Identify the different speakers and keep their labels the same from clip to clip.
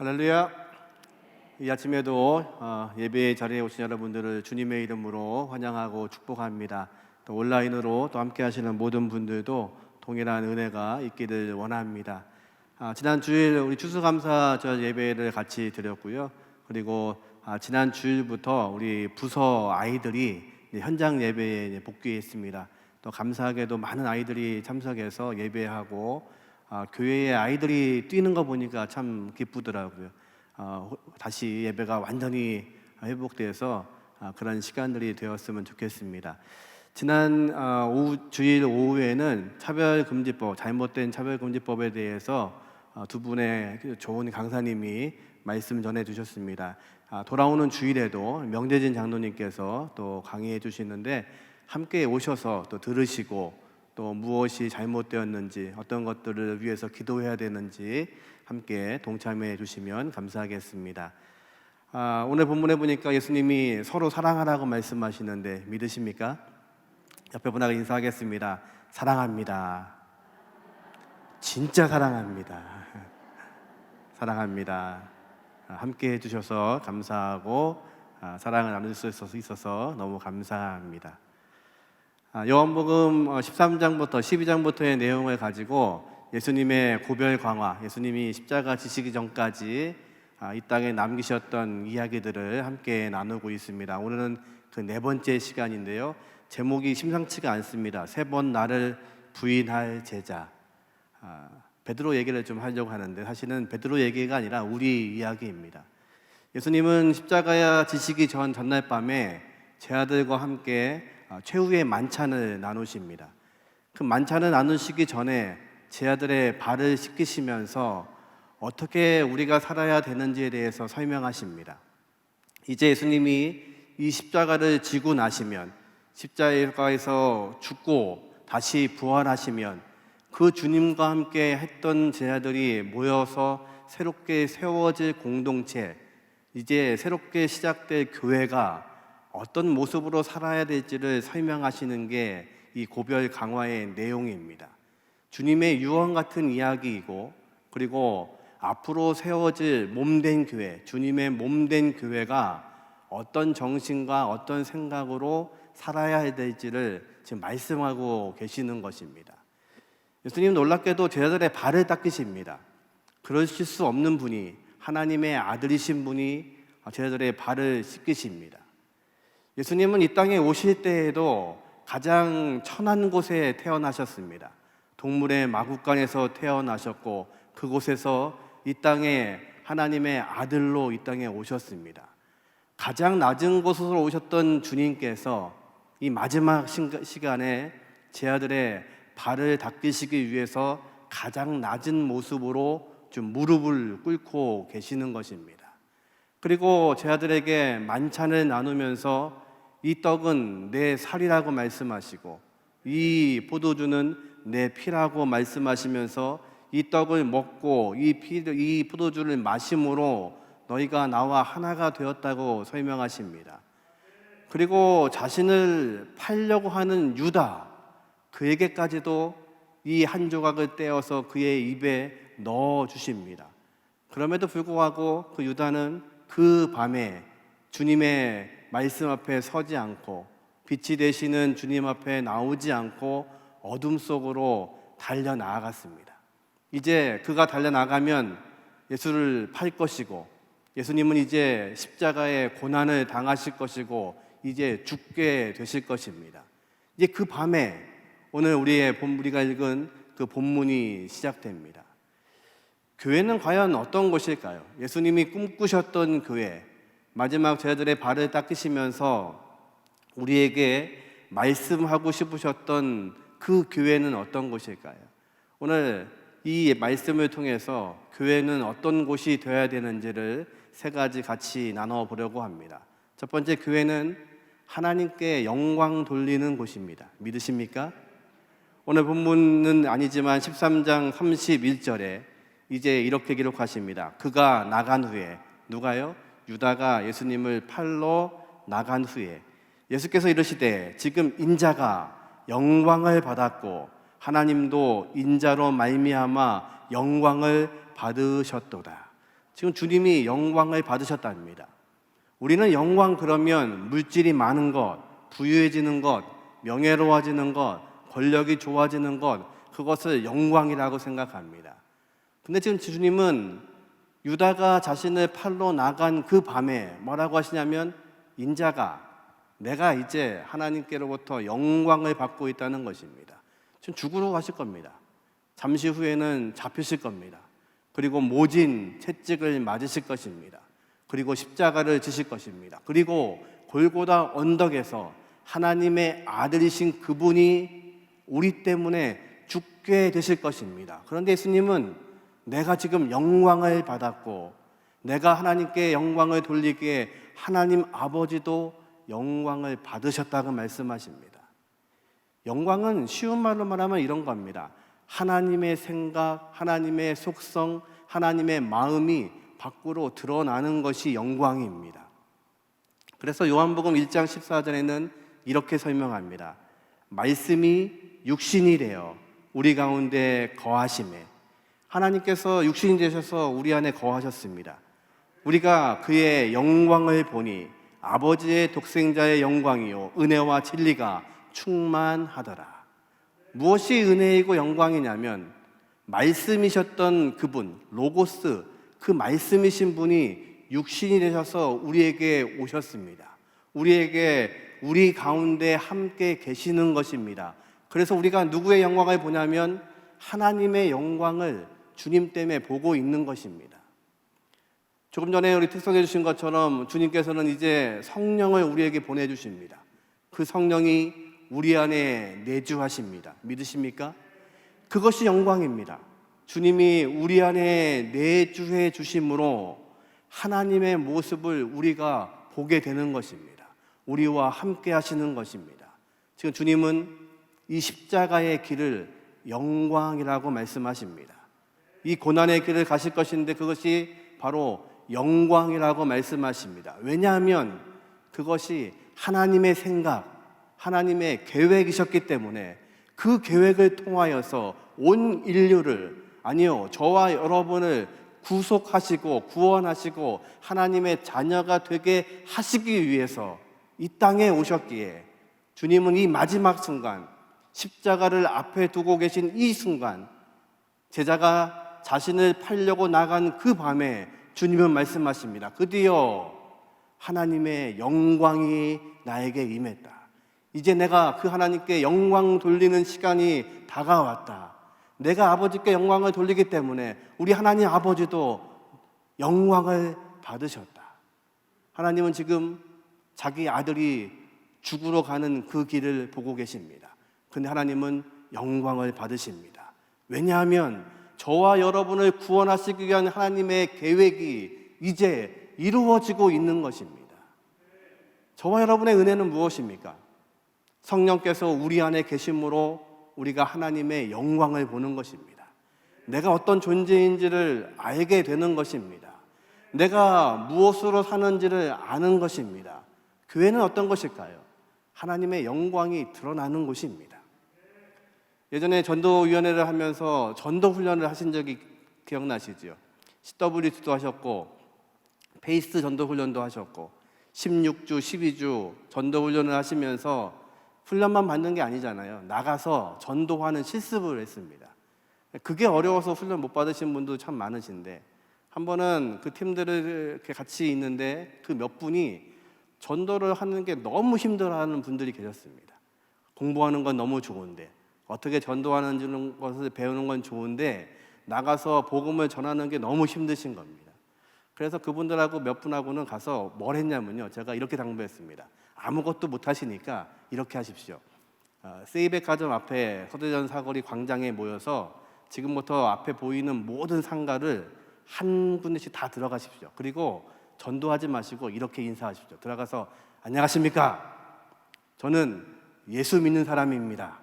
Speaker 1: 할렐루야. 이 아침에도 예배 자리에 오신 여러분들을 주님의 이름으로 환영하고 축복합니다. 또 온라인으로 또 함께 하시는 모든 분들도 동일한 은혜가 있기를 원합니다. 지난 주일 우리 추수감사 예배를 같이 드렸고요. 그리고 지난 주일부터 우리 부서 아이들이 현장 예배에 복귀했습니다. 또 감사하게도 많은 아이들이 참석해서 예배하고 교회에 아이들이 뛰는 거 보니까 참 기쁘더라고요. 다시 예배가 완전히 회복돼서 그런 시간들이 되었으면 좋겠습니다. 지난 주일 오후에는 차별금지법, 잘못된 차별금지법에 대해서 두 분의 좋은 강사님이 말씀 전해 주셨습니다. 돌아오는 주일에도 명재진 장로님께서 또 강의해 주시는데 함께 오셔서 또 들으시고 또 무엇이 잘못되었는지, 어떤 것들을 위해서 기도해야 되는지 함께 동참해 주시면 감사하겠습니다. 오늘 본문에 보니까 예수님이 서로 사랑하라고 말씀하시는데 믿으십니까? 옆에 분하고 인사하겠습니다. 사랑합니다. 진짜 사랑합니다. 사랑합니다. 함께 해주셔서 감사하고 사랑을 나눌 수 있어서 너무 감사합니다. 요한복음 13장부터 12장부터의 내용을 가지고 예수님의 고별 강화, 예수님이 십자가 지시기 전까지 이 땅에 남기셨던 이야기들을 함께 나누고 있습니다. 오늘은 그 네 번째 시간인데요. 제목이 심상치가 않습니다. 3번 나를 부인할 제자. 베드로 얘기를 좀 하려고 하는데 사실은 베드로 얘기가 아니라 우리 이야기입니다. 예수님은 십자가야 지시기 전날 밤에 제자들과 함께 최후의 만찬을 나누십니다. 그 만찬을 나누시기 전에 제자들의 발을 씻기시면서 어떻게 우리가 살아야 되는지에 대해서 설명하십니다. 이제 예수님이 이 십자가를 지고 나시면, 십자가에서 죽고 다시 부활하시면 그 주님과 함께 했던 제자들이 모여서 새롭게 세워질 공동체, 이제 새롭게 시작될 교회가 어떤 모습으로 살아야 될지를 설명하시는 게 이 고별 강화의 내용입니다. 주님의 유언 같은 이야기이고, 그리고 앞으로 세워질 몸된 교회, 주님의 몸된 교회가 어떤 정신과 어떤 생각으로 살아야 될지를 지금 말씀하고 계시는 것입니다. 예수님 놀랍게도 제자들의 발을 닦으십니다. 그러실 수 없는 분이, 하나님의 아들이신 분이 제자들의 발을 씻기십니다. 예수님은 이 땅에 오실 때에도 가장 천한 곳에 태어나셨습니다. 동물의 마구간에서 태어나셨고 그곳에서 이 땅에 하나님의 아들로 이 땅에 오셨습니다. 가장 낮은 곳으로 오셨던 주님께서 이 마지막 시간에 제자들의 발을 닦으시기 위해서 가장 낮은 모습으로 좀 무릎을 꿇고 계시는 것입니다. 그리고 제자들에게 만찬을 나누면서 이 떡은 내 살이라고 말씀하시고 이 포도주는 내 피라고 말씀하시면서 이 떡을 먹고 이 포도주를 마심으로 너희가 나와 하나가 되었다고 설명하십니다. 그리고 자신을 팔려고 하는 유다, 그에게까지도 이 한 조각을 떼어서 그의 입에 넣어 주십니다. 그럼에도 불구하고 그 유다는 그 밤에 주님의 말씀 앞에 서지 않고 빛이 되시는 주님 앞에 나오지 않고 어둠 속으로 달려나아갔습니다. 이제 그가 달려나가면 예수를 팔 것이고, 예수님은 이제 십자가의 고난을 당하실 것이고 이제 죽게 되실 것입니다. 이제 그 밤에 오늘 우리가 읽은 그 본문이 시작됩니다. 교회는 과연 어떤 곳일까요? 예수님이 꿈꾸셨던 교회, 마지막 제자들의 발을 닦으시면서 우리에게 말씀하고 싶으셨던 그 교회는 어떤 곳일까요? 오늘 이 말씀을 통해서 교회는 어떤 곳이 되어야 되는지를 3가지 같이 나눠보려고 합니다. 첫 번째, 교회는 하나님께 영광 돌리는 곳입니다. 믿으십니까? 오늘 본문은 아니지만 13장 31절에 이제 이렇게 기록하십니다. 그가 나간 후에, 누가요? 유다가 예수님을 팔러 나간 후에 예수께서 이르시되 지금 인자가 영광을 받았고 하나님도 인자로 말미암아 영광을 받으셨도다. 지금 주님이 영광을 받으셨답니다. 우리는 영광 그러면 물질이 많은 것, 부유해지는 것, 명예로워지는 것, 권력이 좋아지는 것, 그것을 영광이라고 생각합니다. 근데 지금 주님은 유다가 자신을 팔러 나간 그 밤에 뭐라고 하시냐면, 인자가, 내가 이제 하나님께로부터 영광을 받고 있다는 것입니다. 지금 죽으러 가실 겁니다. 잠시 후에는 잡히실 겁니다. 그리고 모진 채찍을 맞으실 것입니다. 그리고 십자가를 지실 것입니다. 그리고 골고다 언덕에서 하나님의 아들이신 그분이 우리 때문에 죽게 되실 것입니다. 그런데 예수님은 내가 지금 영광을 받았고 내가 하나님께 영광을 돌리기에 하나님 아버지도 영광을 받으셨다고 말씀하십니다. 영광은 쉬운 말로 말하면 이런 겁니다. 하나님의 생각, 하나님의 속성, 하나님의 마음이 밖으로 드러나는 것이 영광입니다. 그래서 요한복음 1장 14절에는 이렇게 설명합니다. 말씀이 육신이 되어 우리 가운데 거하심에, 하나님께서 육신이 되셔서 우리 안에 거하셨습니다. 우리가 그의 영광을 보니 아버지의 독생자의 영광이요 은혜와 진리가 충만하더라. 무엇이 은혜이고 영광이냐면, 말씀이셨던 그분, 로고스, 그 말씀이신 분이 육신이 되셔서 우리에게 오셨습니다. 우리 가운데 함께 계시는 것입니다. 그래서 우리가 누구의 영광을 보냐면 하나님의 영광을 주님 때문에 보고 있는 것입니다. 조금 전에 우리 특성해 주신 것처럼 주님께서는 이제 성령을 우리에게 보내주십니다. 그 성령이 우리 안에 내주하십니다. 믿으십니까? 그것이 영광입니다. 주님이 우리 안에 내주해 주심으로 하나님의 모습을 우리가 보게 되는 것입니다. 우리와 함께 하시는 것입니다. 지금 주님은 이 십자가의 길을 영광이라고 말씀하십니다. 이 고난의 길을 가실 것인데 그것이 바로 영광이라고 말씀하십니다. 왜냐하면 그것이 하나님의 생각, 하나님의 계획이셨기 때문에 그 계획을 통하여서 온 인류를, 아니요, 저와 여러분을 구속하시고 구원하시고 하나님의 자녀가 되게 하시기 위해서 이 땅에 오셨기에, 주님은 이 마지막 순간, 십자가를 앞에 두고 계신 이 순간, 제자가 자신을 팔려고 나간 그 밤에 주님은 말씀하십니다. 드디어 하나님의 영광이 나에게 임했다. 이제 내가 그 하나님께 영광 돌리는 시간이 다가왔다. 내가 아버지께 영광을 돌리기 때문에 우리 하나님 아버지도 영광을 받으셨다. 하나님은 지금 자기 아들이 죽으러 가는 그 길을 보고 계십니다. 그런데 하나님은 영광을 받으십니다. 왜냐하면 저와 여러분을 구원하시기 위한 하나님의 계획이 이제 이루어지고 있는 것입니다. 저와 여러분의 은혜는 무엇입니까? 성령께서 우리 안에 계심으로 우리가 하나님의 영광을 보는 것입니다. 내가 어떤 존재인지를 알게 되는 것입니다. 내가 무엇으로 사는지를 아는 것입니다. 교회는 어떤 것일까요? 하나님의 영광이 드러나는 곳입니다. 예전에 전도위원회를 하면서 전도훈련을 하신 적이 기억나시죠? CWT도 하셨고 페이스 전도훈련도 하셨고 16주, 12주 전도훈련을 하시면서 훈련만 받는 게 아니잖아요. 나가서 전도하는 실습을 했습니다. 그게 어려워서 훈련 못 받으신 분도 참 많으신데, 한 번은 그 팀들을 이렇게 같이 있는데 그 몇 분이 전도를 하는 게 너무 힘들어하는 분들이 계셨습니다. 공부하는 건 너무 좋은데, 어떻게 전도하는 것을 배우는 건 좋은데 나가서 복음을 전하는 게 너무 힘드신 겁니다. 그래서 그분들하고 몇 분하고는 가서 뭘 했냐면요, 제가 이렇게 당부했습니다. 아무것도 못 하시니까 이렇게 하십시오. 세이백화점 앞에 서대전 사거리 광장에 모여서 지금부터 앞에 보이는 모든 상가를 한 군데씩 다 들어가십시오. 그리고 전도하지 마시고 이렇게 인사하십시오. 들어가서 안녕하십니까? 저는 예수 믿는 사람입니다.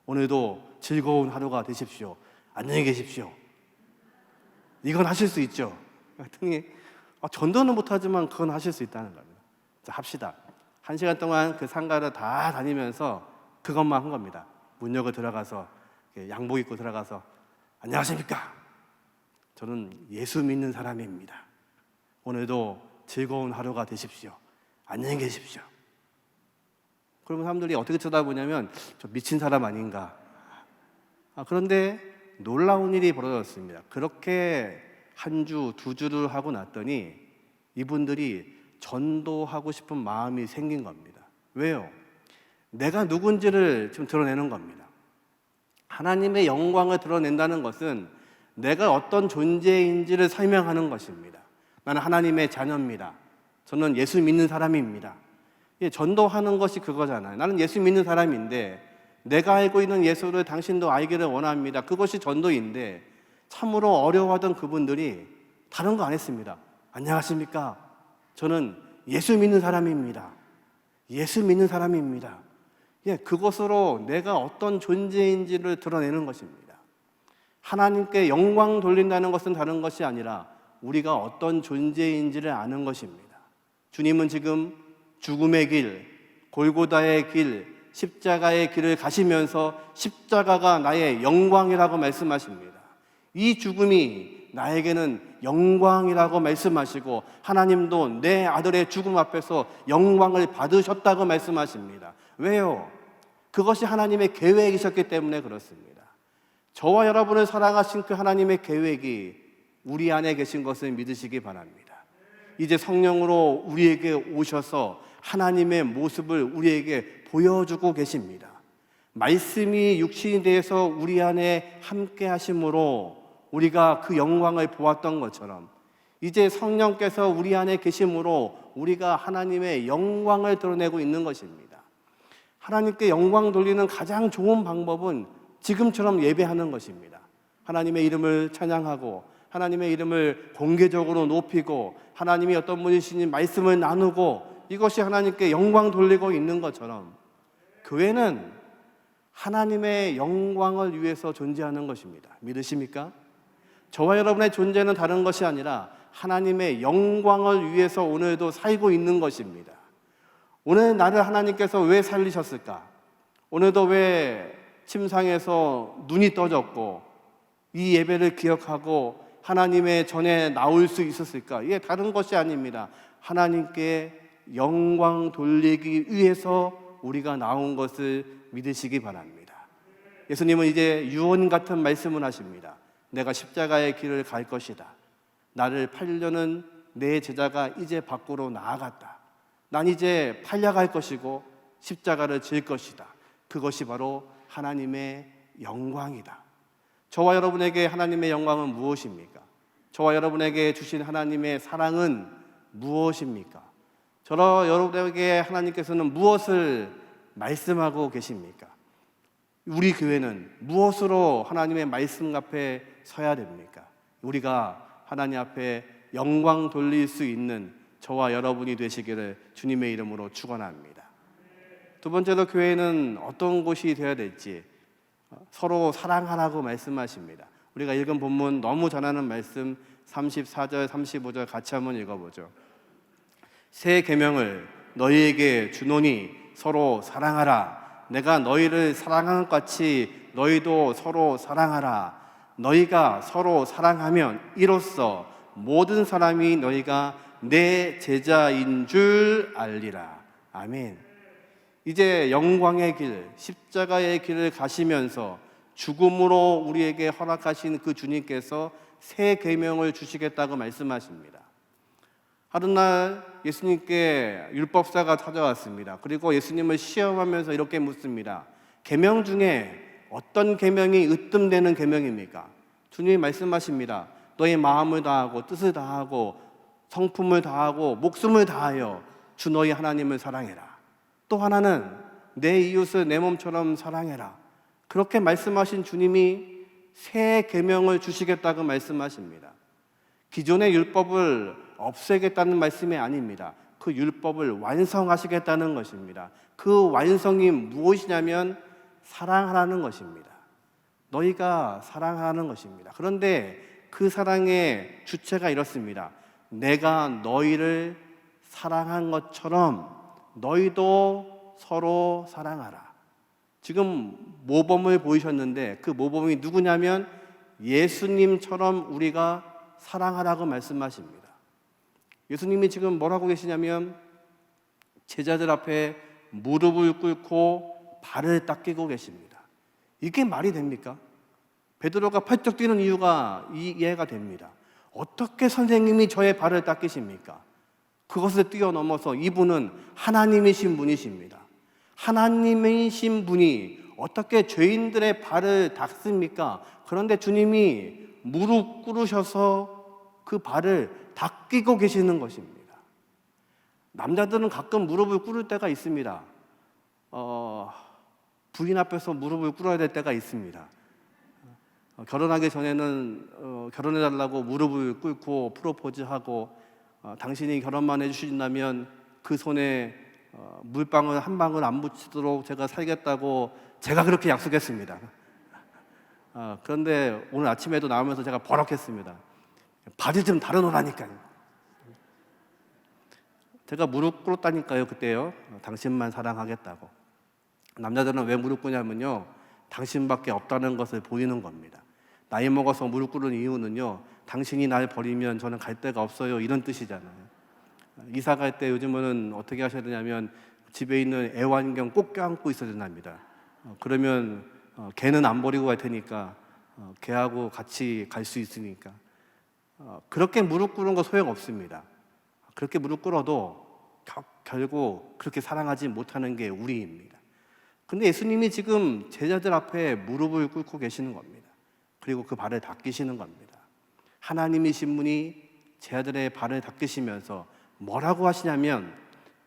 Speaker 1: 오늘도 즐거운 하루가 되십시오. 안녕히 계십시오. 이건 하실 수 있죠? 그랬더니 전도는 못하지만 그건 하실 수 있다는 겁니다. 자, 합시다. 1시간 동안 그 상가를 다 다니면서 그것만 한 겁니다. 문 열고 들어가서 양복 입고 들어가서 안녕하십니까? 저는 예수 믿는 사람입니다. 오늘도 즐거운 하루가 되십시오. 안녕히 계십시오. 그러면 사람들이 어떻게 쳐다보냐면 저 미친 사람 아닌가. 그런데 놀라운 일이 벌어졌습니다. 그렇게 한 주, 두 주를 하고 났더니 이분들이 전도하고 싶은 마음이 생긴 겁니다. 왜요? 내가 누군지를 지금 드러내는 겁니다. 하나님의 영광을 드러낸다는 것은 내가 어떤 존재인지를 설명하는 것입니다. 나는 하나님의 자녀입니다. 저는 예수 믿는 사람입니다. 전도하는 것이 그거잖아요. 나는 예수 믿는 사람인데 내가 알고 있는 예수를 당신도 알기를 원합니다. 그것이 전도인데 참으로 어려워하던 그분들이 다른 거 안 했습니다. 안녕하십니까? 저는 예수 믿는 사람입니다. 예수 믿는 사람입니다. 그것으로 내가 어떤 존재인지를 드러내는 것입니다. 하나님께 영광 돌린다는 것은 다른 것이 아니라 우리가 어떤 존재인지를 아는 것입니다. 주님은 지금 죽음의 길, 골고다의 길, 십자가의 길을 가시면서 십자가가 나의 영광이라고 말씀하십니다. 이 죽음이 나에게는 영광이라고 말씀하시고 하나님도 내 아들의 죽음 앞에서 영광을 받으셨다고 말씀하십니다. 왜요? 그것이 하나님의 계획이셨기 때문에 그렇습니다. 저와 여러분을 사랑하신 그 하나님의 계획이 우리 안에 계신 것을 믿으시기 바랍니다. 이제 성령으로 우리에게 오셔서 하나님의 모습을 우리에게 보여주고 계십니다. 말씀이 육신이 되어서 우리 안에 함께 하심으로 우리가 그 영광을 보았던 것처럼 이제 성령께서 우리 안에 계심으로 우리가 하나님의 영광을 드러내고 있는 것입니다. 하나님께 영광 돌리는 가장 좋은 방법은 지금처럼 예배하는 것입니다. 하나님의 이름을 찬양하고 하나님의 이름을 공개적으로 높이고 하나님이 어떤 분이신지 말씀을 나누고 이것이 하나님께 영광 돌리고 있는 것처럼 교회는 하나님의 영광을 위해서 존재하는 것입니다. 믿으십니까? 저와 여러분의 존재는 다른 것이 아니라 하나님의 영광을 위해서 오늘도 살고 있는 것입니다. 오늘 나를 하나님께서 왜 살리셨을까? 오늘도 왜 침상에서 눈이 떠졌고 이 예배를 기억하고 하나님의 전에 나올 수 있었을까? 이게 다른 것이 아닙니다. 하나님께 영광 돌리기 위해서 우리가 나온 것을 믿으시기 바랍니다. 예수님은 이제 유언 같은 말씀을 하십니다. 내가 십자가의 길을 갈 것이다. 나를 팔려는 내 제자가 이제 밖으로 나아갔다. 난 이제 팔려갈 것이고 십자가를 질 것이다. 그것이 바로 하나님의 영광이다. 저와 여러분에게 하나님의 영광은 무엇입니까? 저와 여러분에게 주신 하나님의 사랑은 무엇입니까? 저와 여러분에게 하나님께서는 무엇을 말씀하고 계십니까? 우리 교회는 무엇으로 하나님의 말씀 앞에 서야 됩니까? 우리가 하나님 앞에 영광 돌릴 수 있는 저와 여러분이 되시기를 주님의 이름으로 축원합니다. 두 번째로 교회는 어떤 곳이 되어야 될지 서로 사랑하라고 말씀하십니다. 우리가 읽은 본문 너무 잘 아는 말씀 34절 35절 같이 한번 읽어보죠. 새 계명을 너희에게 주노니 서로 사랑하라. 내가 너희를 사랑한 것 같이 너희도 서로 사랑하라. 너희가 서로 사랑하면 이로써 모든 사람이 너희가 내 제자인 줄 알리라. 아멘. 이제 영광의 길, 십자가의 길을 가시면서 죽음으로 우리에게 허락하신 그 주님께서 새 계명을 주시겠다고 말씀하십니다. 하루날 예수님께 율법사가 찾아왔습니다. 그리고 예수님을 시험하면서 이렇게 묻습니다. 계명 중에 어떤 계명이 으뜸되는 계명입니까? 주님이 말씀하십니다. 너의 마음을 다하고 뜻을 다하고 성품을 다하고 목숨을 다하여 주 너희 하나님을 사랑해라. 또 하나는 내 이웃을 내 몸처럼 사랑해라. 그렇게 말씀하신 주님이 새 계명을 주시겠다고 말씀하십니다. 기존의 율법을 없애겠다는 말씀이 아닙니다. 그 율법을 완성하시겠다는 것입니다. 그 완성이 무엇이냐면 사랑하라는 것입니다. 너희가 사랑하라는 것입니다. 그런데 그 사랑의 주체가 이렇습니다. 내가 너희를 사랑한 것처럼 너희도 서로 사랑하라. 지금 모범을 보이셨는데 그 모범이 누구냐면 예수님처럼 우리가 사랑하라고 말씀하십니다. 예수님이 지금 뭐라고 계시냐면 제자들 앞에 무릎을 꿇고 발을 닦이고 계십니다. 이게 말이 됩니까? 베드로가 펄쩍 뛰는 이유가 이해가 됩니다. 어떻게 선생님이 저의 발을 닦이십니까? 그것을 뛰어넘어서 이분은 하나님이신 분이십니다. 하나님이신 분이 어떻게 죄인들의 발을 닦습니까? 그런데 주님이 무릎 꿇으셔서 그 발을 닦이고 계시는 것입니다. 남자들은 가끔 무릎을 꿇을 때가 있습니다. 부인 앞에서 무릎을 꿇어야 될 때가 있습니다. 결혼하기 전에는 결혼해달라고 무릎을 꿇고 프로포즈하고 당신이 결혼만 해주신다면 그 손에 물방울 한 방울 안 묻히도록 제가 살겠다고 제가 그렇게 약속했습니다. 그런데 오늘 아침에도 나오면서 제가 버럭했습니다. 바지 좀 다려놓으라니까요. 제가 무릎 꿇었다니까요, 그때요. 당신만 사랑하겠다고. 남자들은 왜 무릎 꿇냐면요, 당신밖에 없다는 것을 보이는 겁니다. 나이 먹어서 무릎 꿇는 이유는요, 당신이 날 버리면 저는 갈 데가 없어요, 이런 뜻이잖아요. 이사 갈 때 요즘은 어떻게 하셔야 되냐면 집에 있는 애완견 꼭 껴안고 있어야 된답니다. 그러면 걔는 안 버리고 갈 테니까 걔하고 같이 갈 수 있으니까. 그렇게 무릎 꿇는 거 소용없습니다. 그렇게 무릎 꿇어도 결국 그렇게 사랑하지 못하는 게 우리입니다. 근데 예수님이 지금 제자들 앞에 무릎을 꿇고 계시는 겁니다. 그리고 그 발을 닦이시는 겁니다. 하나님이신 분이 제자들의 발을 닦으시면서 뭐라고 하시냐면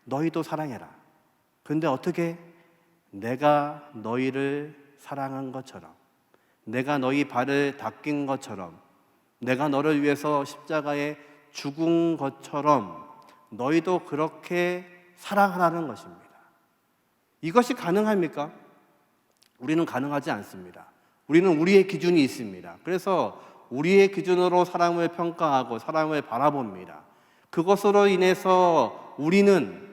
Speaker 1: 너희도 사랑해라. 그런데 어떻게? 내가 너희를 사랑한 것처럼, 내가 너희 발을 닦인 것처럼, 내가 너를 위해서 십자가에 죽은 것처럼 너희도 그렇게 사랑하라는 것입니다. 이것이 가능합니까? 우리는 가능하지 않습니다. 우리는 우리의 기준이 있습니다. 그래서 우리의 기준으로 사람을 평가하고 사람을 바라봅니다. 그것으로 인해서 우리는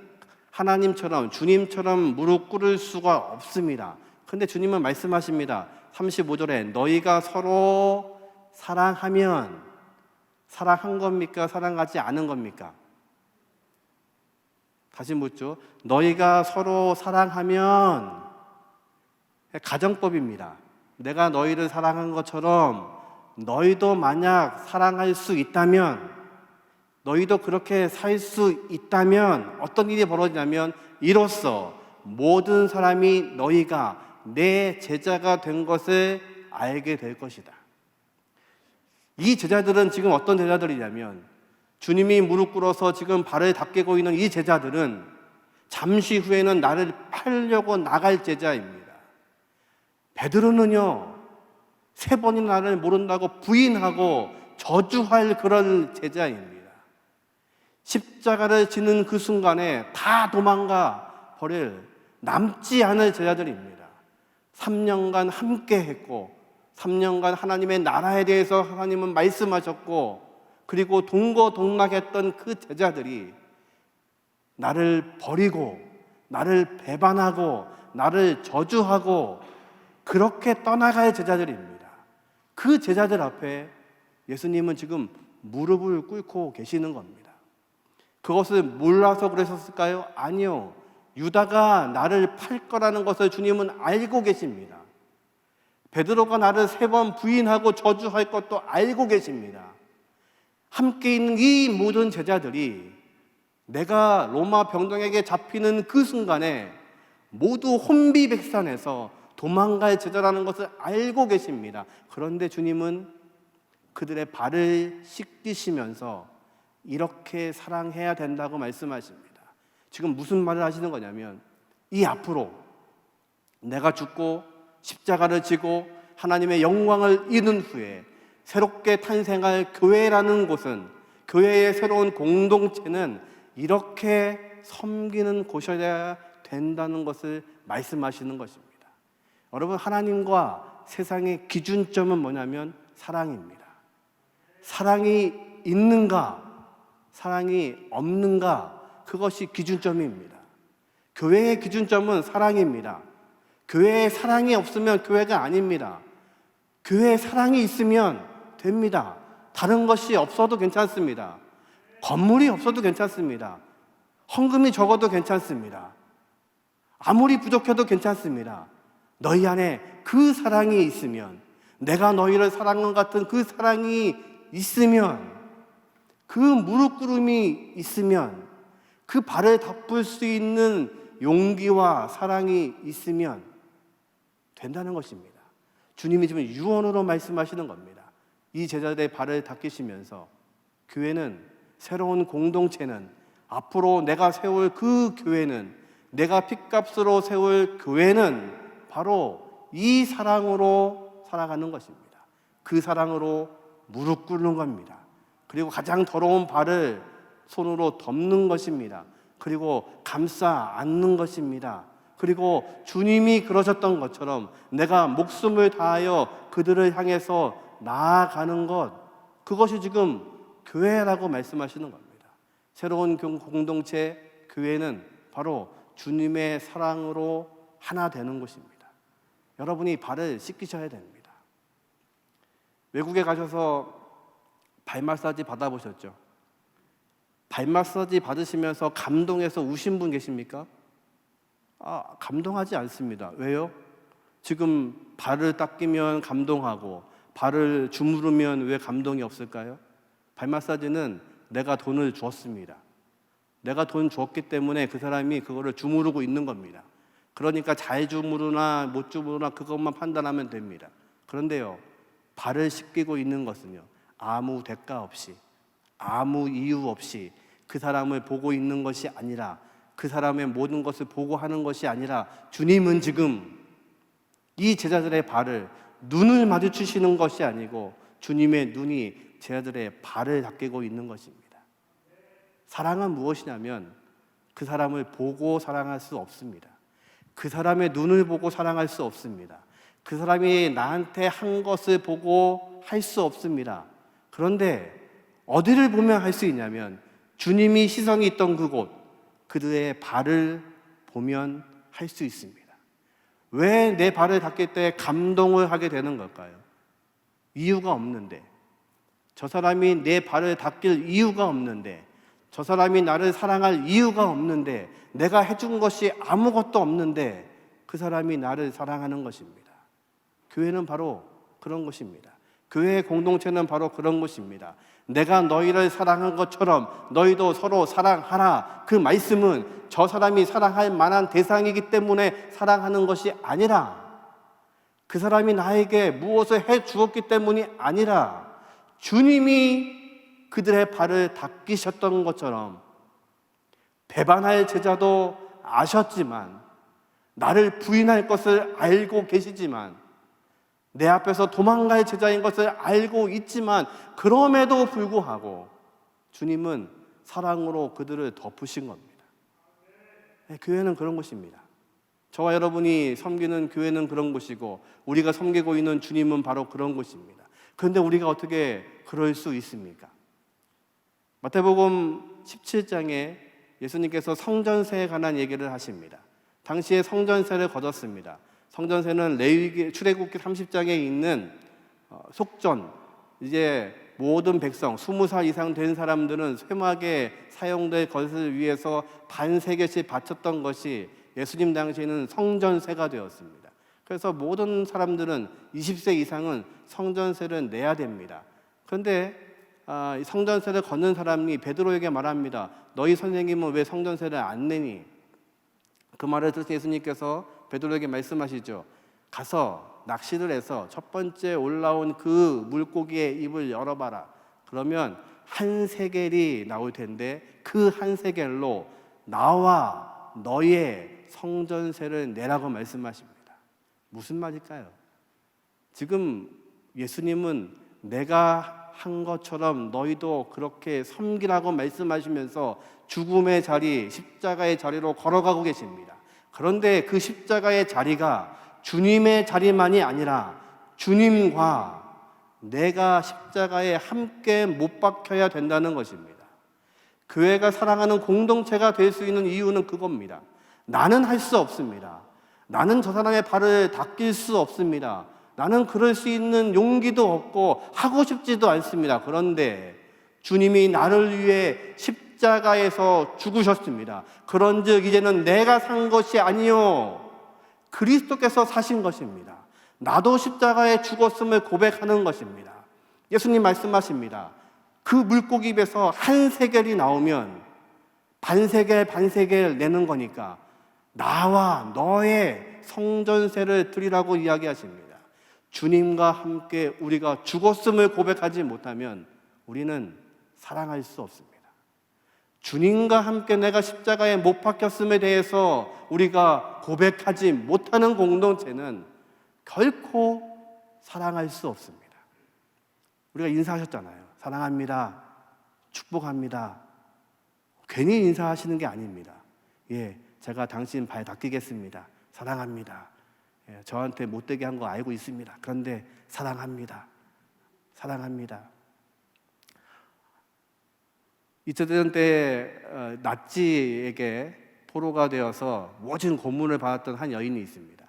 Speaker 1: 하나님처럼 주님처럼 무릎 꿇을 수가 없습니다. 그런데 주님은 말씀하십니다. 35절에 너희가 서로 사랑하면 사랑한 겁니까? 사랑하지 않은 겁니까? 다시 묻죠. 너희가 서로 사랑하면 가정법입니다. 내가 너희를 사랑한 것처럼 너희도 만약 사랑할 수 있다면, 너희도 그렇게 살 수 있다면 어떤 일이 벌어지냐면 이로써 모든 사람이 너희가 내 제자가 된 것을 알게 될 것이다. 이 제자들은 지금 어떤 제자들이냐면 주님이 무릎 꿇어서 지금 발을 닦이고 있는 이 제자들은 잠시 후에는 나를 팔려고 나갈 제자입니다. 베드로는요, 3번이나 나를 모른다고 부인하고 저주할 그런 제자입니다. 십자가를 지는 그 순간에 다 도망가 버릴 남지 않을 제자들입니다. 3년간 함께 했고 3년간 하나님의 나라에 대해서 하나님은 말씀하셨고, 그리고 동고동락했던 그 제자들이 나를 버리고 나를 배반하고 나를 저주하고 그렇게 떠나갈 제자들입니다. 그 제자들 앞에 예수님은 지금 무릎을 꿇고 계시는 겁니다. 그것을 몰라서 그러셨을까요? 아니요. 유다가 나를 팔 거라는 것을 주님은 알고 계십니다. 베드로가 나를 3번 부인하고 저주할 것도 알고 계십니다. 함께 있는 이 모든 제자들이 내가 로마 병정에게 잡히는 그 순간에 모두 혼비백산해서 도망갈 제자라는 것을 알고 계십니다. 그런데 주님은 그들의 발을 씻기시면서 이렇게 사랑해야 된다고 말씀하십니다. 지금 무슨 말을 하시는 거냐면 이 앞으로 내가 죽고 십자가를 지고 하나님의 영광을 이룬 후에 새롭게 탄생할 교회라는 곳은, 교회의 새로운 공동체는 이렇게 섬기는 곳이어야 된다는 것을 말씀하시는 것입니다. 여러분, 하나님과 세상의 기준점은 뭐냐면 사랑입니다. 사랑이 있는가, 사랑이 없는가, 그것이 기준점입니다. 교회의 기준점은 사랑입니다. 교회에 사랑이 없으면 교회가 아닙니다. 교회에 사랑이 있으면 됩니다. 다른 것이 없어도 괜찮습니다. 건물이 없어도 괜찮습니다. 헌금이 적어도 괜찮습니다. 아무리 부족해도 괜찮습니다. 너희 안에 그 사랑이 있으면, 내가 너희를 사랑한 것 같은 그 사랑이 있으면, 그 무릎 꿇음이 있으면, 그 발을 닦을 수 있는 용기와 사랑이 있으면 된다는 것입니다. 주님이 지금 유언으로 말씀하시는 겁니다. 이 제자들의 발을 닦으시면서 교회는, 새로운 공동체는, 앞으로 내가 세울 그 교회는, 내가 핏값으로 세울 교회는 바로 이 사랑으로 살아가는 것입니다. 그 사랑으로 무릎 꿇는 겁니다. 그리고 가장 더러운 발을 손으로 덮는 것입니다. 그리고 감싸 안는 것입니다. 그리고 주님이 그러셨던 것처럼 내가 목숨을 다하여 그들을 향해서 나아가는 것, 그것이 지금 교회라고 말씀하시는 겁니다. 새로운 공동체, 교회는 바로 주님의 사랑으로 하나 되는 것입니다. 여러분이 발을 씻기셔야 됩니다. 외국에 가셔서 발 마사지 받아보셨죠? 발 마사지 받으시면서 감동해서 우신 분 계십니까? 감동하지 않습니다. 왜요? 지금 발을 닦이면 감동하고 발을 주무르면 왜 감동이 없을까요? 발 마사지는 내가 돈을 주었습니다. 내가 돈 주었기 때문에 그 사람이 그거를 주무르고 있는 겁니다. 그러니까 잘 주무르나 못 주무르나 그것만 판단하면 됩니다. 그런데요, 발을 씻기고 있는 것은요, 아무 대가 없이, 아무 이유 없이 그 사람을 보고 있는 것이 아니라, 그 사람의 모든 것을 보고 하는 것이 아니라, 주님은 지금 이 제자들의 발을, 눈을 마주치시는 것이 아니고 주님의 눈이 제자들의 발을 닦이고 있는 것입니다. 사랑은 무엇이냐면 그 사람을 보고 사랑할 수 없습니다. 그 사람의 눈을 보고 사랑할 수 없습니다. 그 사람이 나한테 한 것을 보고 할 수 없습니다. 그런데 어디를 보면 할 수 있냐면 주님이 시선이 있던 그곳, 그들의 발을 보면 할 수 있습니다. 왜 내 발을 닦일 때 감동을 하게 되는 걸까요? 이유가 없는데, 저 사람이 내 발을 닦일 이유가 없는데, 저 사람이 나를 사랑할 이유가 없는데, 내가 해준 것이 아무것도 없는데 그 사람이 나를 사랑하는 것입니다. 교회는 바로 그런 것입니다. 교회의 공동체는 바로 그런 것입니다. 내가 너희를 사랑한 것처럼 너희도 서로 사랑하라. 그 말씀은 저 사람이 사랑할 만한 대상이기 때문에 사랑하는 것이 아니라, 그 사람이 나에게 무엇을 해 주었기 때문이 아니라, 주님이 그들의 발을 닦으셨던 것처럼, 배반할 제자도 아셨지만, 나를 부인할 것을 알고 계시지만, 내 앞에서 도망갈 제자인 것을 알고 있지만, 그럼에도 불구하고 주님은 사랑으로 그들을 덮으신 겁니다. 교회는 그런 것입니다. 저와 여러분이 섬기는 교회는 그런 곳이고, 우리가 섬기고 있는 주님은 바로 그런 곳입니다. 그런데 우리가 어떻게 그럴 수 있습니까? 마태복음 17장에 예수님께서 성전세에 관한 얘기를 하십니다. 당시에 성전세를 거뒀습니다. 성전세는 레위기 출애굽기 30장에 있는 속전, 이제 모든 백성 20살 이상 된 사람들은 쇠막에 사용될 것을 위해서 반세겔씩 바쳤던 것이 예수님 당시에는 성전세가 되었습니다. 그래서 모든 사람들은 20세 이상은 성전세를 내야 됩니다. 그런데 성전세를 걷는 사람이 베드로에게 말합니다. 너희 선생님은 왜 성전세를 안 내니? 그 말을 들으신 예수님께서 베드로에게 말씀하시죠. 가서 낚시를 해서 첫 번째 올라온 그 물고기의 입을 열어봐라. 그러면 한 세겔이 나올 텐데 그 한 세겔로 나와 너의 성전세를 내라고 말씀하십니다. 무슨 말일까요? 지금 예수님은 내가 한 것처럼 너희도 그렇게 섬기라고 말씀하시면서 죽음의 자리, 십자가의 자리로 걸어가고 계십니다. 그런데 그 십자가의 자리가 주님의 자리만이 아니라 주님과 내가 십자가에 함께 못 박혀야 된다는 것입니다. 교회가 사랑하는 공동체가 될 수 있는 이유는 그겁니다. 나는 할 수 없습니다. 나는 저 사람의 발을 닦일 수 없습니다. 나는 그럴 수 있는 용기도 없고 하고 싶지도 않습니다. 그런데 주님이 나를 위해 십자가에서 죽으셨습니다. 그런즉 이제는 내가 산 것이 아니요 그리스도께서 사신 것입니다. 나도 십자가에 죽었음을 고백하는 것입니다. 예수님 말씀하십니다. 그 물고기 입에서 한 세겔이 나오면 반세겔 내는 거니까 나와 너의 성전세를 드리라고 이야기하십니다. 주님과 함께 우리가 죽었음을 고백하지 못하면 우리는 사랑할 수 없습니다. 주님과 함께 내가 십자가에 못 박혔음에 대해서 우리가 고백하지 못하는 공동체는 결코 사랑할 수 없습니다. 우리가 인사하셨잖아요. 사랑합니다. 축복합니다. 괜히 인사하시는 게 아닙니다. 예, 제가 당신 발 닦이겠습니다. 사랑합니다. 예, 저한테 못되게 한 거 알고 있습니다. 그런데 사랑합니다. 사랑합니다. 이태원 때 나치에게 포로가 되어서 모진 고문을 받았던 한 여인이 있습니다.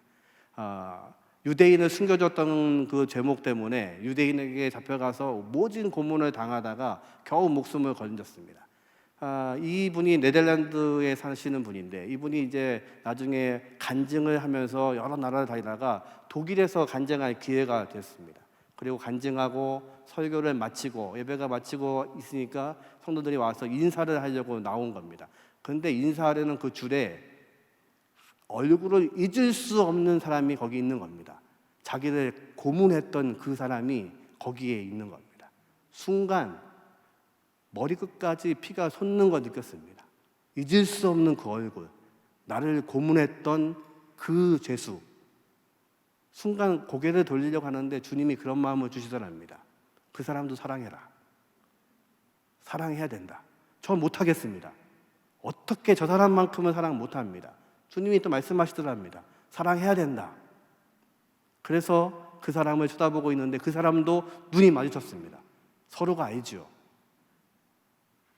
Speaker 1: 유대인을 숨겨줬던 그 죄목 때문에 유대인에게 잡혀가서 모진 고문을 당하다가 겨우 목숨을 건졌습니다. 이분이 네덜란드에 사시는 분인데 이분이 이제 나중에 간증을 하면서 여러 나라를 다니다가 독일에서 간증할 기회가 됐습니다. 그리고 간증하고 설교를 마치고 예배가 마치고 있으니까 성도들이 와서 인사를 하려고 나온 겁니다. 그런데 인사하려는 그 줄에 얼굴을 잊을 수 없는 사람이 거기 있는 겁니다. 자기를 고문했던 그 사람이 거기에 있는 겁니다. 순간 머리끝까지 피가 솟는 걸 느꼈습니다. 잊을 수 없는 그 얼굴, 나를 고문했던 그 죄수. 순간 고개를 돌리려고 하는데 주님이 그런 마음을 주시더랍니다. 그 사람도 사랑해라. 사랑해야 된다. 저 못하겠습니다. 어떻게 저 사람만큼은 사랑 못합니다. 주님이 또 말씀하시더랍니다. 사랑해야 된다. 그래서 그 사람을 쳐다보고 있는데 그 사람도 눈이 마주쳤습니다. 서로가 알죠.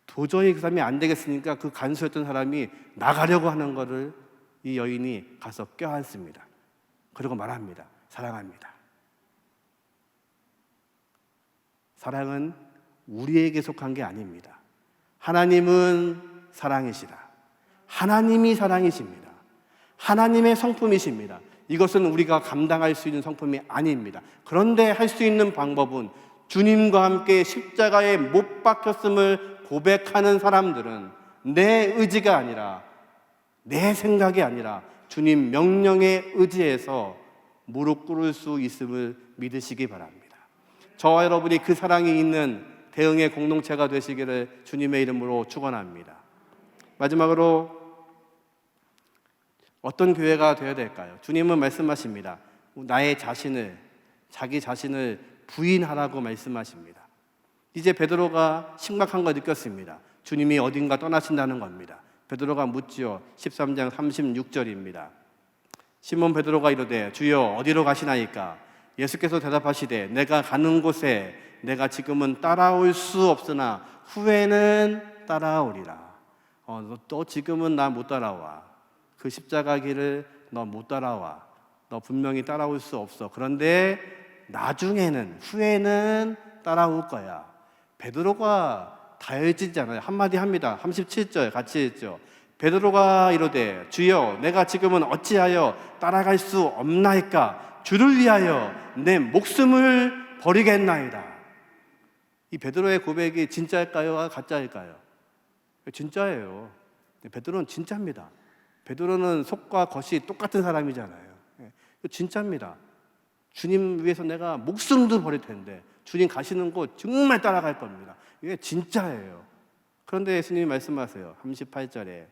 Speaker 1: 도저히 그 사람이 안 되겠으니까 그 간수였던 사람이 나가려고 하는 것을 이 여인이 가서 껴안습니다. 그리고 말합니다. 사랑합니다. 사랑은 우리에게 속한 게 아닙니다. 하나님은 사랑이시라. 하나님이 사랑이십니다. 하나님의 성품이십니다. 이것은 우리가 감당할 수 있는 성품이 아닙니다. 그런데 할 수 있는 방법은 주님과 함께 십자가에 못 박혔음을 고백하는 사람들은 내 의지가 아니라 내 생각이 아니라 주님 명령에 의지해서 무릎 꿇을 수 있음을 믿으시기 바랍니다. 저와 여러분이 그 사랑이 있는 대응의 공동체가 되시기를 주님의 이름으로 축원합니다. 마지막으로 어떤 교회가 되어야 될까요? 주님은 말씀하십니다. 자기 자신을 부인하라고 말씀하십니다. 이제 베드로가 심각한 걸 느꼈습니다. 주님이 어딘가 떠나신다는 겁니다. 베드로가 묻지요. 13장 36절입니다. 시몬 베드로가 이르되 주여 어디로 가시나이까? 예수께서 대답하시되 내가 가는 곳에 내가 지금은 따라올 수 없으나 후에는 따라오리라. 너 지금은 나 못 따라와. 그 십자가 길을 너 못 따라와. 너 분명히 따라올 수 없어. 그런데 나중에는 후에는 따라올 거야. 베드로가 다혈질이잖아요. 한마디 합니다. 37절 같이 했죠. 베드로가 이르되 주여 내가 지금은 어찌하여 따라갈 수 없나이까? 주를 위하여 내 목숨을 버리겠나이다. 이 베드로의 고백이 진짜일까요? 가짜일까요? 진짜예요. 베드로는 진짜입니다. 베드로는 속과 겉이 똑같은 사람이잖아요. 진짜입니다. 주님 위해서 내가 목숨도 버릴 텐데 주님 가시는 곳 정말 따라갈 겁니다. 이게 진짜예요. 그런데 예수님이 말씀하세요. 38절에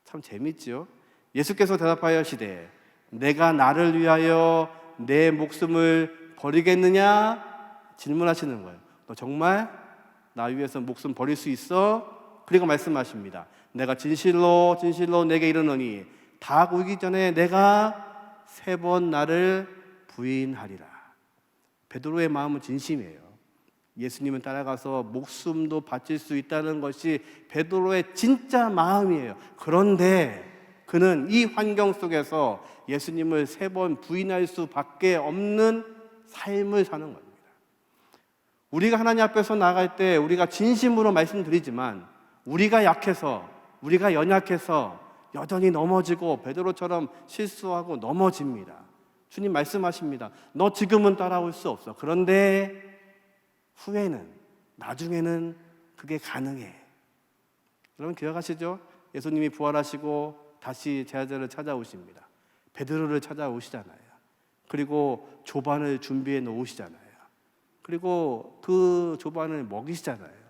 Speaker 1: 참 재밌죠? 예수께서 대답하시되 내가 나를 위하여 내 목숨을 버리겠느냐? 질문하시는 거예요. 너 정말 나 위해서 목숨 버릴 수 있어? 그리고 말씀하십니다. 내가 진실로 내게 이르노니 다 오기 전에 내가 3번 나를 부인하리라. 베드로의 마음은 진심이에요. 예수님을 따라가서 목숨도 바칠 수 있다는 것이 베드로의 진짜 마음이에요. 그런데 그는 이 환경 속에서 예수님을 3번 부인할 수밖에 없는 삶을 사는 겁니다. 우리가 하나님 앞에서 나아갈 때 우리가 진심으로 말씀드리지만 우리가 약해서, 우리가 연약해서 여전히 넘어지고 베드로처럼 실수하고 넘어집니다. 주님 말씀하십니다. 너 지금은 따라올 수 없어. 그런데 후에는, 나중에는 그게 가능해. 여러분 기억하시죠? 예수님이 부활하시고 다시 제자들을 찾아오십니다. 베드로를 찾아오시잖아요. 그리고 조반을 준비해 놓으시잖아요. 그리고 그 조반을 먹이시잖아요.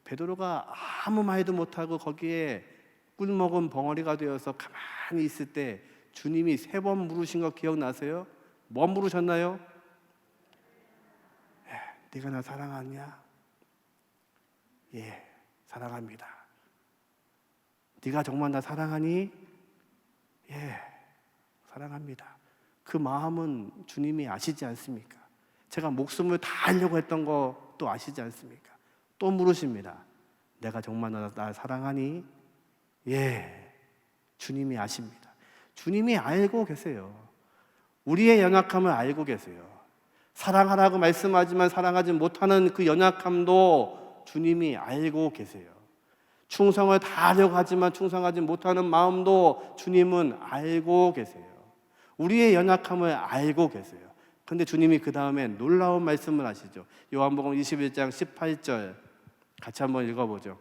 Speaker 1: 베드로가 아무 말도 못하고 거기에 꿀먹은 벙어리가 되어서 가만히 있을 때 주님이 3번 물으신 거 기억나세요? 뭐 물으셨나요? 네가 나 사랑하냐? 예, 사랑합니다. 네가 정말 나 사랑하니? 예, 사랑합니다. 그 마음은 주님이 아시지 않습니까? 제가 목숨을 다하려고 했던 것도 아시지 않습니까? 또 물으십니다. 내가 정말 나 사랑하니? 예, 주님이 아십니다. 주님이 알고 계세요. 우리의 연약함을 알고 계세요. 사랑하라고 말씀하지만 사랑하지 못하는 그 연약함도 주님이 알고 계세요. 충성을 다하려고 하지만 충성하지 못하는 마음도 주님은 알고 계세요. 우리의 연약함을 알고 계세요. 그런데 주님이 그 다음에 놀라운 말씀을 하시죠. 요한복음 21장 18절 같이 한번 읽어보죠.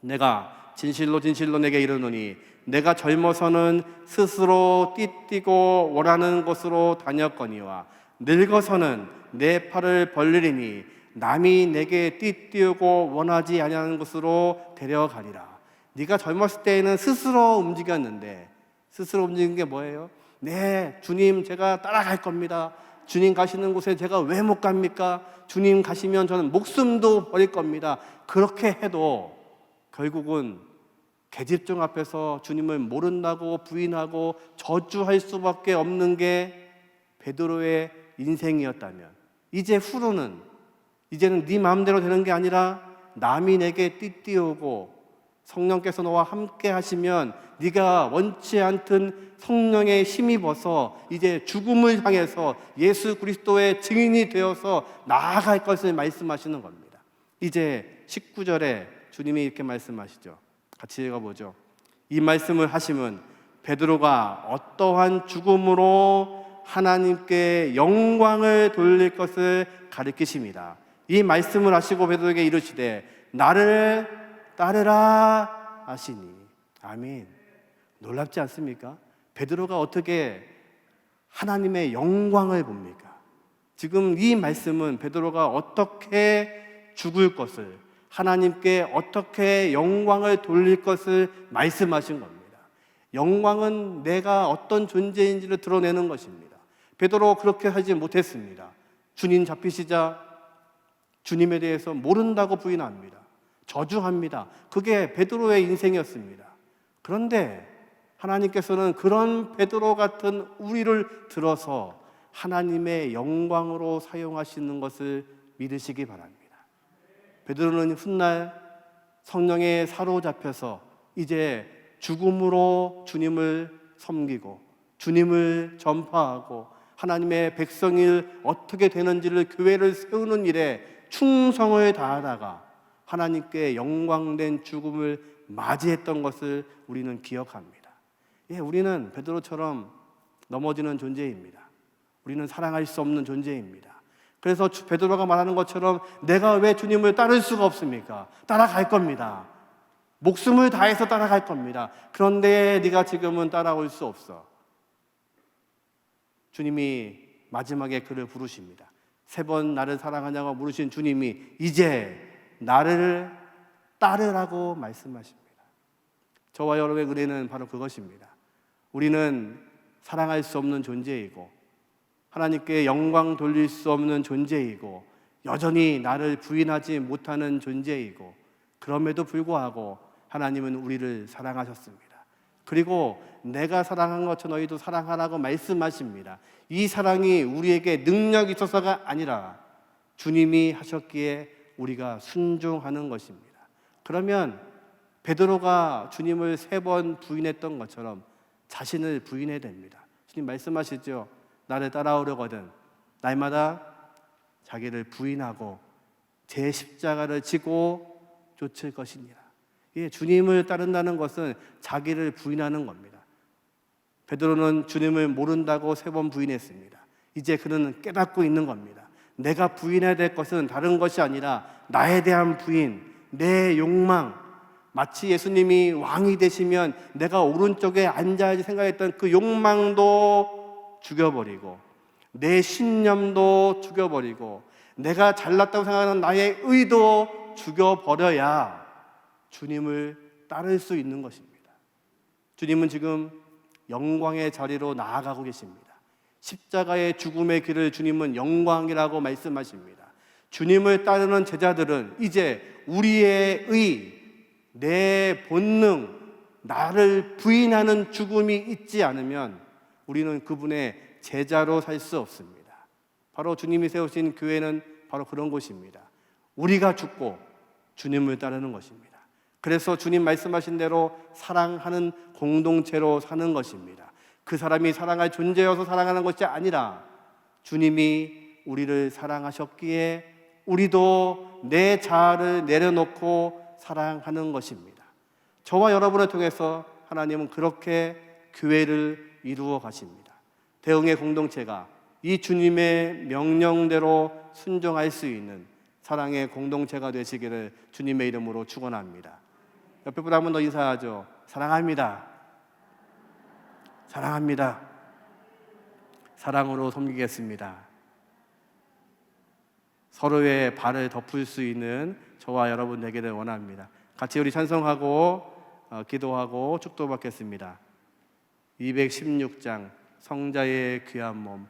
Speaker 1: 내가 진실로 진실로 내게 이르노니 내가 젊어서는 스스로 띠띠고 원하는 곳으로 다녔거니와 늙어서는 내 팔을 벌리리니 남이 내게 띠띠우고 원하지 아니하는 곳으로 데려가리라. 네가 젊었을 때에는 스스로 움직였는데, 스스로 움직인 게 뭐예요? 네, 주님 제가 따라갈 겁니다. 주님 가시는 곳에 제가 왜 못 갑니까? 주님 가시면 저는 목숨도 버릴 겁니다. 그렇게 해도 결국은 계집종 앞에서 주님을 모른다고 부인하고 저주할 수밖에 없는 게 베드로의 인생이었다면, 이제 후로는 이제는 네 마음대로 되는 게 아니라 남이 내게 띠띠우고 성령께서 너와 함께 하시면 네가 원치 않든 성령에 힘입어서 이제 죽음을 향해서 예수 그리스도의 증인이 되어서 나아갈 것을 말씀하시는 겁니다. 이제 19절에 주님이 이렇게 말씀하시죠. 같이 읽어보죠. 이 말씀을 하심은 베드로가 어떠한 죽음으로 하나님께 영광을 돌릴 것을 가리키십니다. 이 말씀을 하시고 베드로에게 이르시되 나를 따르라 하시니. 아멘. 놀랍지 않습니까? 베드로가 어떻게 하나님의 영광을 봅니까? 지금 이 말씀은 베드로가 어떻게 죽을 것을, 하나님께 어떻게 영광을 돌릴 것을 말씀하신 겁니다. 영광은 내가 어떤 존재인지를 드러내는 것입니다. 베드로 그렇게 하지 못했습니다. 주님 잡히시자 주님에 대해서 모른다고 부인합니다. 저주합니다. 그게 베드로의 인생이었습니다. 그런데 하나님께서는 그런 베드로 같은 우리를 들어서 하나님의 영광으로 사용하시는 것을 믿으시기 바랍니다. 베드로는 훗날 성령에 사로잡혀서 이제 죽음으로 주님을 섬기고 주님을 전파하고 하나님의 백성일 어떻게 되는지를 교회를 세우는 일에 충성을 다하다가 하나님께 영광된 죽음을 맞이했던 것을 우리는 기억합니다. 예, 우리는 베드로처럼 넘어지는 존재입니다. 우리는 사랑할 수 없는 존재입니다. 그래서 베드로가 말하는 것처럼 내가 왜 주님을 따를 수가 없습니까? 따라갈 겁니다. 목숨을 다해서 따라갈 겁니다. 그런데 네가 지금은 따라올 수 없어. 주님이 마지막에 그를 부르십니다. 3번 나를 사랑하냐고 물으신 주님이 이제 나를 따르라고 말씀하십니다. 저와 여러분의 은혜는 바로 그것입니다. 우리는 사랑할 수 없는 존재이고 하나님께 영광 돌릴 수 없는 존재이고 여전히 나를 부인하지 못하는 존재이고 그럼에도 불구하고 하나님은 우리를 사랑하셨습니다. 그리고 내가 사랑한 것처럼 너희도 사랑하라고 말씀하십니다. 이 사랑이 우리에게 능력이 있어서가 아니라 주님이 하셨기에 우리가 순종하는 것입니다. 그러면 베드로가 주님을 3번 부인했던 것처럼 자신을 부인해야 됩니다. 주님 말씀하시죠. 나를 따라오려거든 날마다 자기를 부인하고 제 십자가를 지고 쫓을 것이니라. 예, 주님을 따른다는 것은 자기를 부인하는 겁니다. 베드로는 주님을 모른다고 3번 부인했습니다. 이제 그는 깨닫고 있는 겁니다. 내가 부인해야 될 것은 다른 것이 아니라 나에 대한 부인, 내 욕망. 마치 예수님이 왕이 되시면 내가 오른쪽에 앉아야지 생각했던 그 욕망도 죽여버리고, 내 신념도 죽여버리고, 내가 잘났다고 생각하는 나의 의도 죽여버려야 주님을 따를 수 있는 것입니다. 주님은 지금 영광의 자리로 나아가고 계십니다. 십자가의 죽음의 길을 주님은 영광이라고 말씀하십니다. 주님을 따르는 제자들은 이제 우리의 의, 내 본능, 나를 부인하는 죽음이 있지 않으면 우리는 그분의 제자로 살 수 없습니다. 바로 주님이 세우신 교회는 바로 그런 곳입니다. 우리가 죽고 주님을 따르는 것입니다. 그래서 주님 말씀하신 대로 사랑하는 공동체로 사는 것입니다. 그 사람이 사랑할 존재여서 사랑하는 것이 아니라 주님이 우리를 사랑하셨기에 우리도 내 자아를 내려놓고 사랑하는 것입니다. 저와 여러분을 통해서 하나님은 그렇게 교회를 이루어 가십니다. 대흥의 공동체가 이 주님의 명령대로 순종할 수 있는 사랑의 공동체가 되시기를 주님의 이름으로 축원합니다. 옆에 분 한 번 더 인사하죠. 사랑합니다. 사랑합니다. 사랑으로 섬기겠습니다. 서로의 발을 덮을 수 있는 저와 여러분 되기를 원합니다. 같이 우리 찬송하고 기도하고 축도받겠습니다. 216장 성자의 귀한 몸.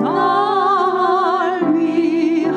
Speaker 2: 날 위하여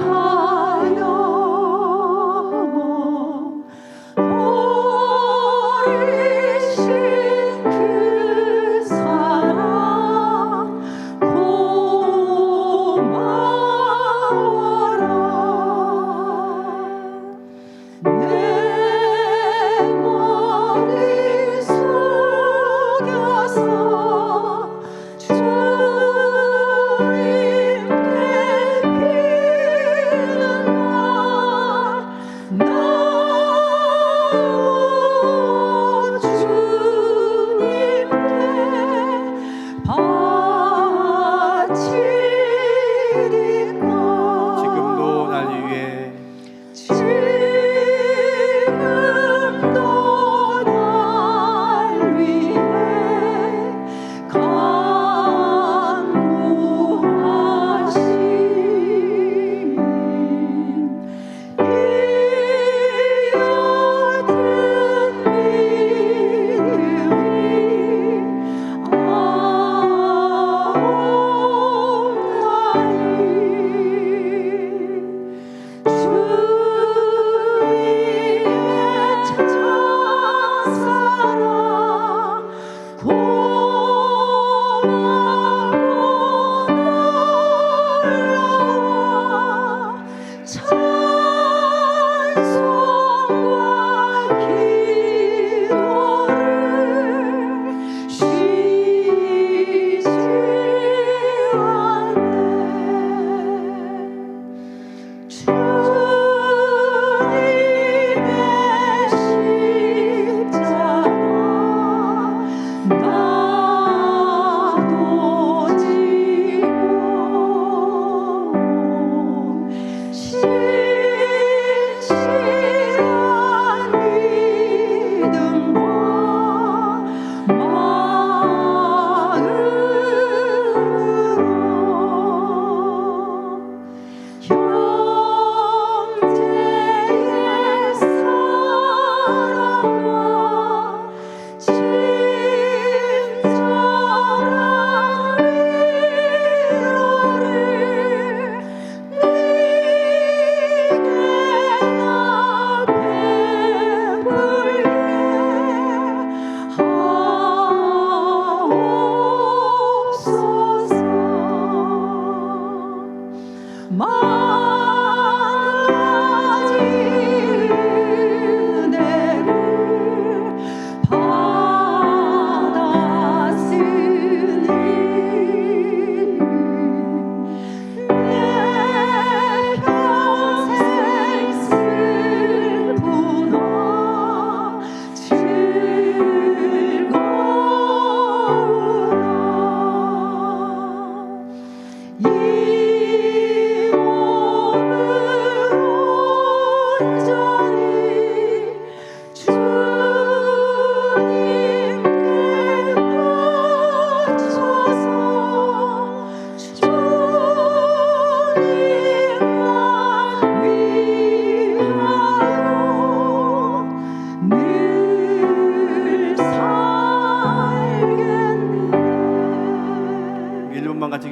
Speaker 1: 1분만 같이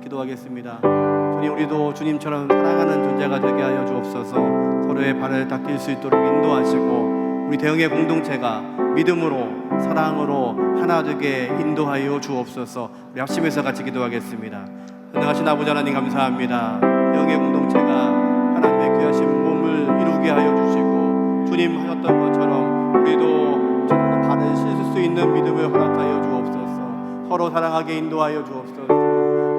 Speaker 1: 기도하겠습니다. 주님, 우리도 주님처럼 사랑하는 존재가 되게 하여 주옵소서. 서로의 발을 닦일 수 있도록 인도하시고 우리 대흥의 공동체가 믿음으로 사랑으로 하나 되게 인도하여 주옵소서. 우리 합심해서 같이 기도하겠습니다. 전능하신 아버지 하나님 감사합니다. 대흥의 공동체가 하나님의 귀하신 몸을 이루게 하여 주시고 주님 하셨던 것처럼 우리도 발을 씻을 수 있는 믿음을 허락하여 주옵소서. 서로 사랑하게 인도하여 주옵소서.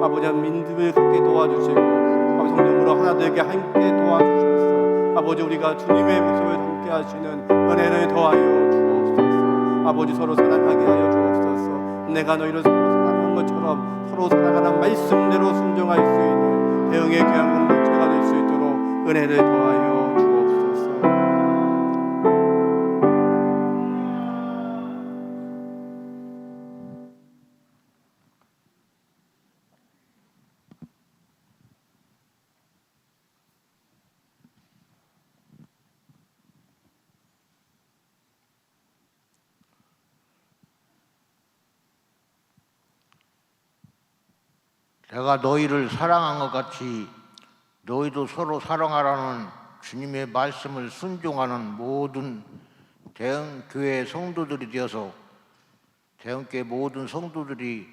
Speaker 1: 아버지 믿음을 갖게 도와주시고 아버지 성령으로 하나 되게 함께 도와주셔서 아버지 우리가 주님의 모습을 함께 하시는 은혜를 더하여 주옵소서. 아버지 서로 사랑하게 하여 주옵소서. 내가 너희를 서로 사랑한 것처럼 서로 사랑하는 말씀대로 순종할 수 있는 대흥의 귀한 공동체가 될 수 있도록 은혜를 더하여 주옵소서.
Speaker 2: 내가 너희를 사랑한 것 같이 너희도 서로 사랑하라는 주님의 말씀을 순종하는 모든 대흥교회 성도들이 되어서 대흥교회 모든 성도들이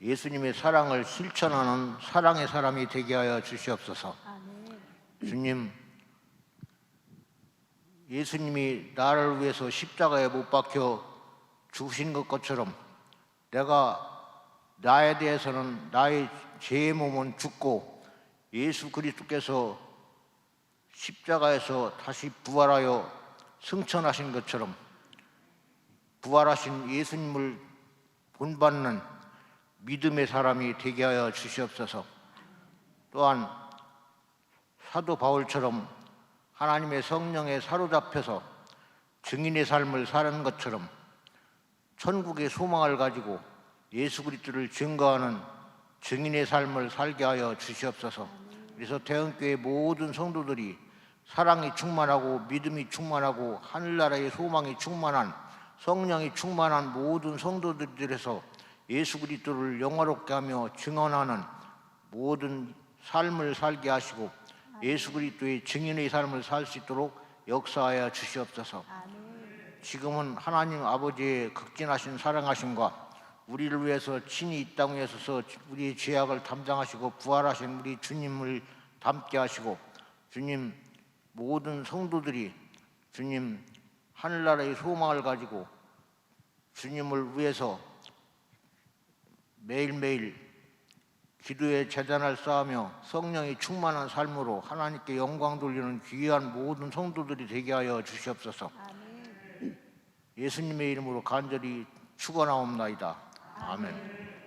Speaker 2: 예수님의 사랑을 실천하는 사랑의 사람이 되게 하여 주시옵소서. 주님, 예수님이 나를 위해서 십자가에 못 박혀 죽으신 것처럼 내가 나에 대해서는 나의 죄의 몸은 죽고 예수 그리스도께서 십자가에서 다시 부활하여 승천하신 것처럼 부활하신 예수님을 본받는 믿음의 사람이 되게 하여 주시옵소서. 또한 사도 바울처럼 하나님의 성령에 사로잡혀서 증인의 삶을 사는 것처럼 천국의 소망을 가지고 예수 그리스도를 증거하는 증인의 삶을 살게 하여 주시옵소서. 그래서 대흥교회 모든 성도들이 사랑이 충만하고 믿음이 충만하고 하늘나라의 소망이 충만한 성령이 충만한 모든 성도들에서 예수 그리스도를 영화롭게 하며 증언하는 모든 삶을 살게 하시고 예수 그리스도의 증인의 삶을 살 수 있도록 역사하여 주시옵소서. 지금은 하나님 아버지의 극진하신 사랑하심과 우리를 위해서 친히 이 땅에 서서 우리의 죄악을 담당하시고 부활하신 우리 주님을 닮게 하시고 주님 모든 성도들이 주님 하늘나라의 소망을 가지고 주님을 위해서 매일매일 기도의 재단을 쌓으며 성령이 충만한 삶으로 하나님께 영광 돌리는 귀한 모든 성도들이 되게 하여 주시옵소서. 예수님의 이름으로 간절히 축원하옵나이다. 아멘.